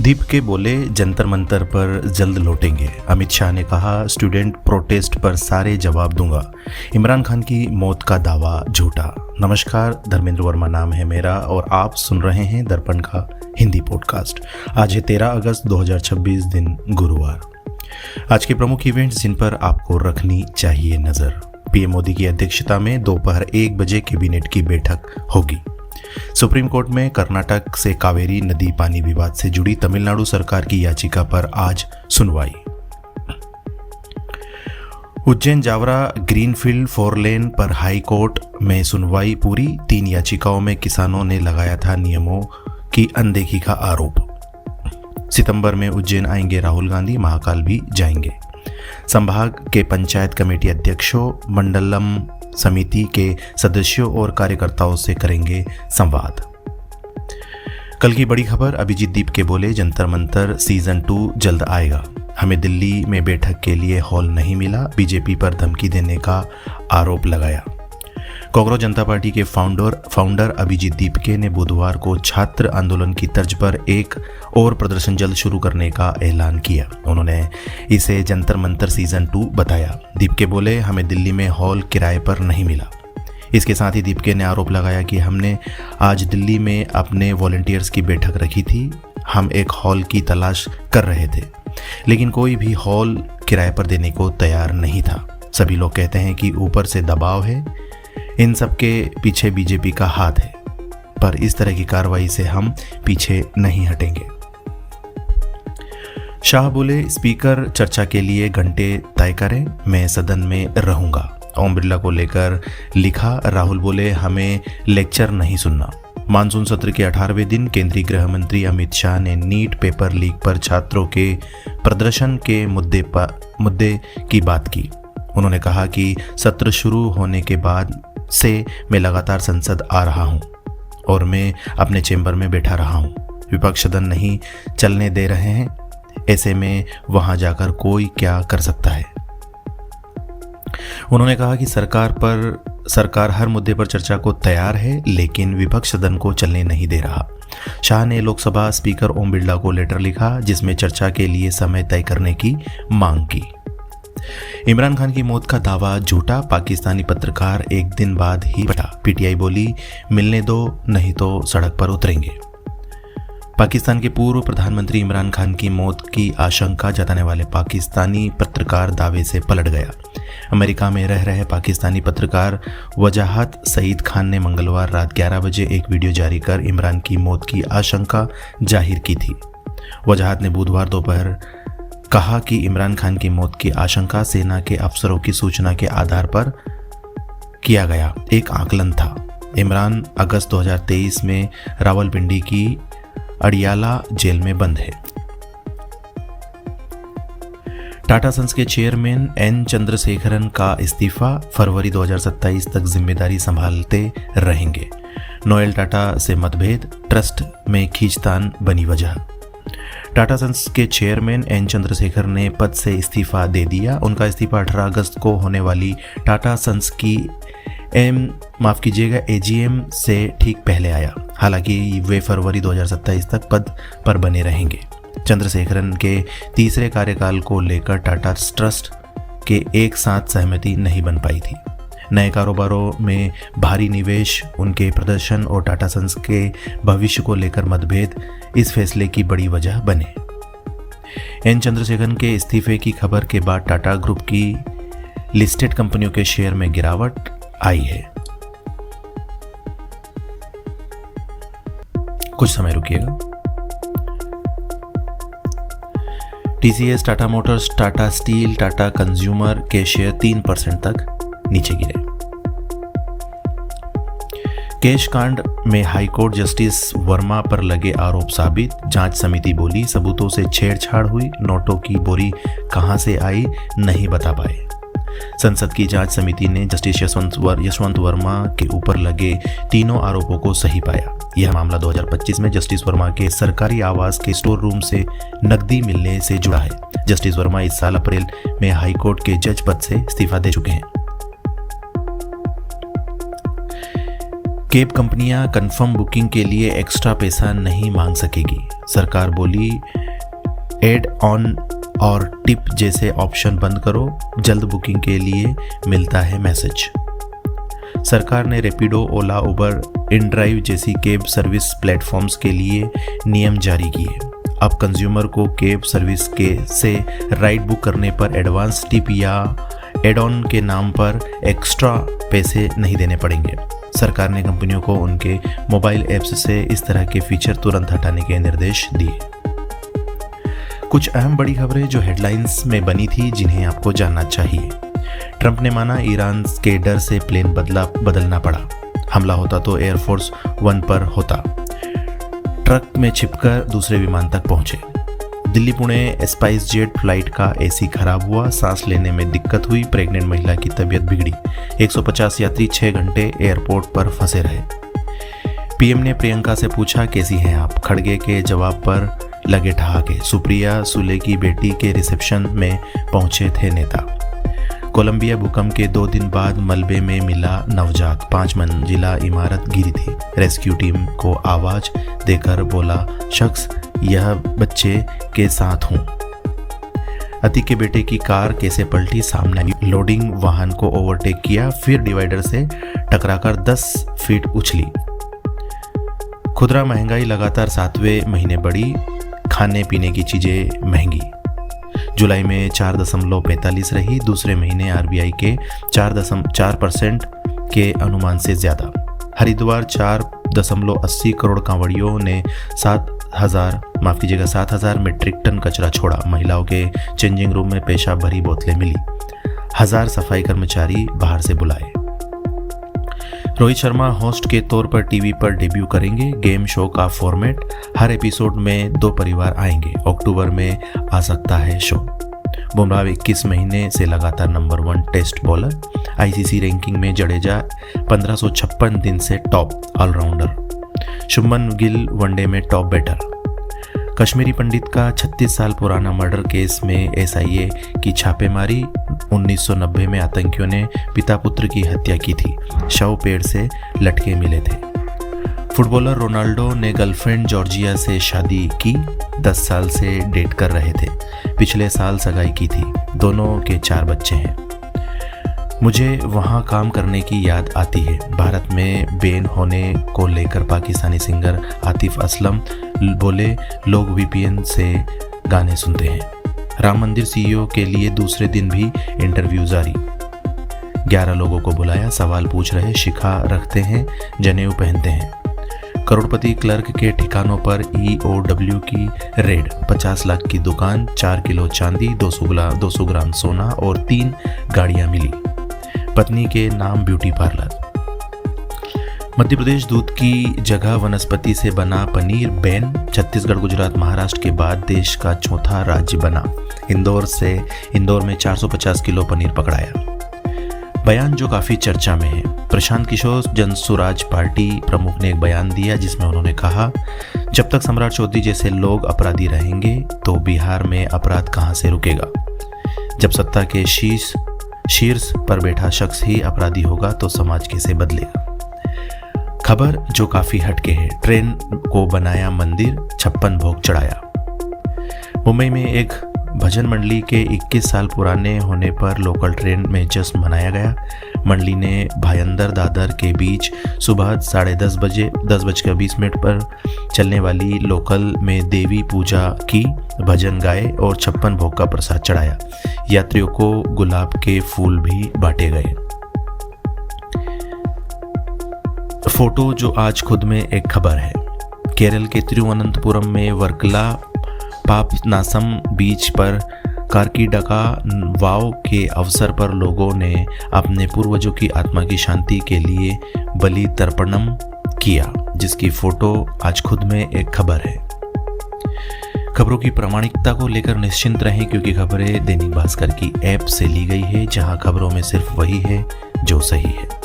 दीप के बोले जंतर मंतर पर जल्द लौटेंगे। अमित शाह ने कहा स्टूडेंट प्रोटेस्ट पर सारे जवाब दूंगा। इमरान खान की मौत का दावा झूठा। नमस्कार, धर्मेंद्र वर्मा नाम है मेरा और आप सुन रहे हैं दर्पण का हिंदी पॉडकास्ट। आज है 13 अगस्त 2026 दिन गुरुवार। आज के प्रमुख इवेंट्स जिन पर आपको रखनी चाहिए नज़र। पीएम मोदी की अध्यक्षता में दोपहर 1 बजे कैबिनेट की बैठक होगी। सुप्रीम कोर्ट में कर्नाटक से कावेरी नदी पानी विवाद से जुड़ी तमिलनाडु सरकार की याचिका पर आज सुनवाई। उज्जैन जावरा ग्रीनफील्ड 4 लेन पर हाई कोर्ट में सुनवाई पूरी। 3 याचिकाओं में किसानों ने लगाया था नियमों की अनदेखी का आरोप। सितंबर में उज्जैन आएंगे राहुल गांधी, महाकाल भी जाएंगे। संभाग के पंचायत कमेटी अध्यक्षों, मंडलम समिति के सदस्यों और कार्यकर्ताओं से करेंगे संवाद। कल की बड़ी खबर, अभिजीत दीप के बोले जंतर मंतर सीजन 2 जल्द आएगा। हमें दिल्ली में बैठक के लिए हॉल नहीं मिला, बीजेपी पर धमकी देने का आरोप लगाया। कांग्रेस जनता पार्टी के फाउंडर अभिजीत दीपके ने बुधवार को छात्र आंदोलन की तर्ज पर एक और प्रदर्शन जल्द शुरू करने का ऐलान किया। उन्होंने इसे जंतर मंतर सीजन 2 बताया। दीपके बोले हमें दिल्ली में हॉल किराए पर नहीं मिला। इसके साथ ही दीपके ने आरोप लगाया कि हमने आज दिल्ली में अपने वॉलंटियर्स की बैठक रखी थी। हम एक हॉल की तलाश कर रहे थे, लेकिन कोई भी हॉल किराए पर देने को तैयार नहीं था। सभी लोग कहते हैं कि ऊपर से दबाव है, इन सब के पीछे बीजेपी का हाथ है, पर इस तरह की कार्रवाई से हम पीछे नहीं हटेंगे। शाह बोले स्पीकर चर्चा के लिए घंटे तय करें, मैं सदन में रहूंगा। ओम बिरला को लेकर लिखा, राहुल बोले हमें लेक्चर नहीं सुनना। मानसून सत्र के 18वें दिन केंद्रीय गृह मंत्री अमित शाह ने नीट पेपर लीक पर छात्रों के प्रदर्शन के मुद्दे की बात की। उन्होंने कहा कि सत्र शुरू होने के बाद से मैं लगातार संसद आ रहा हूं और मैं अपने चेंबर में बैठा रहा हूं। विपक्ष सदन नहीं चलने दे रहे हैं, ऐसे में वहां जाकर कोई क्या कर सकता है। उन्होंने कहा कि सरकार हर मुद्दे पर चर्चा को तैयार है, लेकिन विपक्ष सदन को चलने नहीं दे रहा। शाह ने लोकसभा स्पीकर ओम बिरला को लेटर लिखा जिसमें चर्चा के लिए समय तय करने की मांग की। इमरान खान की मौत का दावा झूठा, पाकिस्तानी पत्रकार एक दिन बाद ही बता। पीटीआई बोली मिलने दो नहीं तो सड़क पर उतरेंगे। पाकिस्तान के पूर्व प्रधानमंत्री इमरान खान की मौत की आशंका जताने वाले पाकिस्तानी पत्रकार दावे से पलट गया। अमेरिका में रह रहे पाकिस्तानी पत्रकार वजाहत सईद खान ने मंगलवार रात 11 बजे एक वीडियो जारी कर इमरान की मौत की आशंका जाहिर की थी। वजाहत ने बुधवार दोपहर कहा कि इमरान खान की मौत की आशंका सेना के अफसरों की सूचना के आधार पर किया गया एक आकलन था। इमरान अगस्त 2023 में रावलपिंडी की अडियाला जेल में बंद है। टाटा सन्स के चेयरमैन एन चंद्रशेखरन का इस्तीफा, फरवरी 2027 तक जिम्मेदारी संभालते रहेंगे। नोएल टाटा से मतभेद, ट्रस्ट में खींचतान बनी वजह। टाटा सन्स के चेयरमैन एन चंद्रशेखर ने पद से इस्तीफा दे दिया। उनका इस्तीफा 18 अगस्त को होने वाली टाटा सन्स की एजीएम से ठीक पहले आया। हालांकि वे फरवरी 2027 तक पद पर बने रहेंगे। चंद्रशेखरन के तीसरे कार्यकाल को लेकर टाटा ट्रस्ट के एक साथ सहमति नहीं बन पाई थी। नए कारोबारों में भारी निवेश, उनके प्रदर्शन और टाटा सन्स के भविष्य को लेकर मतभेद इस फैसले की बड़ी वजह बने। एन चंद्रशेखरन के इस्तीफे की खबर के बाद टाटा ग्रुप की लिस्टेड कंपनियों के शेयर में गिरावट आई है। कुछ समय रुकिएगा। TCS, Tata Motors, Tata Steel, Tata Consumer के शेयर 3% तक नीचे गिरे। केश कांड में हाईकोर्ट जस्टिस वर्मा पर लगे आरोप साबित, जांच समिति बोली सबूतों से छेड़छाड़ हुई, नोटों की बोरी कहां से आई नहीं बता पाए। संसद की जांच समिति ने जस्टिस यशवंत वर्मा के ऊपर लगे तीनों आरोपों को सही पाया। यह मामला 2025 में जस्टिस वर्मा के सरकारी आवास के स्टोर रूम से नकदी मिलने से जुड़ा है। जस्टिस वर्मा इस साल अप्रैल में हाईकोर्ट के जज पद से इस्तीफा दे चुके हैं। कैब कंपनियां कंफर्म बुकिंग के लिए एक्स्ट्रा पैसा नहीं मांग सकेगी। सरकार बोली एड ऑन और टिप जैसे ऑप्शन बंद करो, जल्द बुकिंग के लिए मिलता है मैसेज। सरकार ने रैपिडो, ओला, उबर, इनड्राइव जैसी कैब सर्विस प्लेटफॉर्म्स के लिए नियम जारी किए। अब कंज्यूमर को कैब सर्विस से राइड बुक करने पर एडवांस टिप या एड ऑन के नाम पर एक्स्ट्रा पैसे नहीं देने पड़ेंगे। सरकार ने कंपनियों को उनके मोबाइल ऐप्स से इस तरह के फीचर तुरंत हटाने के निर्देश दिए। कुछ अहम बड़ी खबरें जो हेडलाइंस में बनी थी जिन्हें आपको जानना चाहिए। ट्रंप ने माना ईरान के डर से प्लेन बदलना पड़ा। हमला होता तो एयरफोर्स 1 पर होता। ट्रक में छिपकर दूसरे विमान तक पहुंचे। Delhi Pune spice jet flight का एसी खराब हुआ, सांस लेने में दिक्कत हुई, प्रेग्नेंट महिला की तबीयत बिगड़ी। 150 यात्री 6 घंटे एयरपोर्ट पर फंसे रहे। पीएम ने प्रियंका से पूछा कैसी हैं आप। खड़गे के जवाब पर लगे ठहाके। सुप्रिया सुले की बेटी के रिसेप्शन में पहुंचे थे नेता। कोलंबिया भूकंप के 2 दिन बाद मलबे में मिला नवजात। 5 मंजिला इमारत गिरी थी। रेस्क्यू टीम को आवाज देकर बोला शख्स यह बच्चे के साथ हूं। अतीक के बेटे की कार कैसे पलटी सामने आई। लोडिंग वाहन को ओवरटेक किया, फिर डिवाइडर से टकराकर 10 फीट उछली। खुदरा महंगाई लगातार 7वें महीने बढ़ी। खाने पीने की चीजें महंगी। जुलाई में 4.45 रही। दूसरे महीने आरबीआई के 4.4% के अनुमान से ज्यादा। हरिद्वार 4.80 करोड़ कांवड़ियों ने 7,000 मीट्रिक टन कचरा छोड़ा। महिलाओं के चेंजिंग रूम में पेशाब भरी बोतलें मिली। 1000 सफाई कर्मचारी बाहर से बुलाए। रोहित शर्मा होस्ट के तौर पर टीवी पर डेब्यू करेंगे। गेम शो का फॉर्मेट, हर एपिसोड में 2 परिवार आएंगे। अक्टूबर में आ सकता है शो। बुमराह 21 महीने से लगातार number 1 test bowler. ICC ranking में जडेजा 1556 दिन से top allrounder. Shubman Gill one day में टॉप बैटर। कश्मीरी पंडित का 36 साल पुराना मर्डर केस में एसआईए की छापेमारी। 1990 में आतंकियों ने पिता पुत्र की हत्या की थी। शव पेड़ से लटके मिले थे। फुटबॉलर रोनाल्डो ने गर्लफ्रेंड जॉर्जिया से शादी की। 10 साल से डेट कर रहे थे। पिछले साल सगाई की थी। दोनों के 4 बच्चे हैं। मुझे वहाँ काम करने की याद आती है। भारत में बैन होने को लेकर पाकिस्तानी सिंगर आतिफ असलम बोले लोग वीपीएन से गाने सुनते हैं। राम मंदिर सीईओ के लिए दूसरे दिन भी इंटरव्यू जारी। 11 लोगों को बुलाया, सवाल पूछ रहे, शिखा रखते हैं, जनेऊ पहनते हैं। करोड़पति क्लर्क के ठिकानों पर ईओडब्ल्यू की रेड। 50 लाख की दुकान, 4 किलो चांदी, 200 ग्राम सोना और 3 गाड़ियां मिली। पत्नी के नाम ब्यूटी पार्लर। मध्य प्रदेश दूध की जगह वनस्पति से बना पनीर बैन। छत्तीसगढ़, गुजरात, महाराष्ट्र के बाद देश का 4था राज्य बना। इंदौर में 450 किलो पनीर पकड़ाया। बयान जो काफी चर्चा में है। प्रशांत किशोर जनसुराज पार्टी प्रमुख ने एक बयान दिया जिसमें उन्होंने कहा जब तक सम्राट चौधरी जैसे लोग अपराधी रहेंगे तो बिहार में अपराध कहां से रुकेगा। जब सत्ता के शीर्ष पर बैठा शख्स ही अपराधी होगा तो समाज कैसे बदलेगा। खबर जो काफी हटके है। ट्रेन को बनाया मंदिर, 56 भोग चढ़ाया। मुंबई में एक भजन मंडली के 21 साल पुराने होने पर लोकल ट्रेन में जश्न मनाया गया। मंडली ने भायंदर दादर के बीच सुबह 10:20 पर चलने वाली लोकल में देवी पूजा की, भजन गाए और 56 भोग का प्रसाद चढ़ाया। यात्रियों को गुलाब के फूल भी बांटे गए। फोटो जो आज खुद में एक खबर है। केरल के तिरुवनंतपुरम में वर्कला पापनासम बीच पर कार्किडका वाव के अवसर पर लोगों ने अपने पूर्वजों की आत्मा की शांति के लिए बलि तर्पणम किया, जिसकी फोटो आज खुद में एक खबर है। खबरों की प्रामाणिकता को लेकर निश्चिंत रहें क्योंकि खबरें दैनिक भास्कर की ऐप से ली गई है जहां खबरों में सिर्फ वही है जो सही है।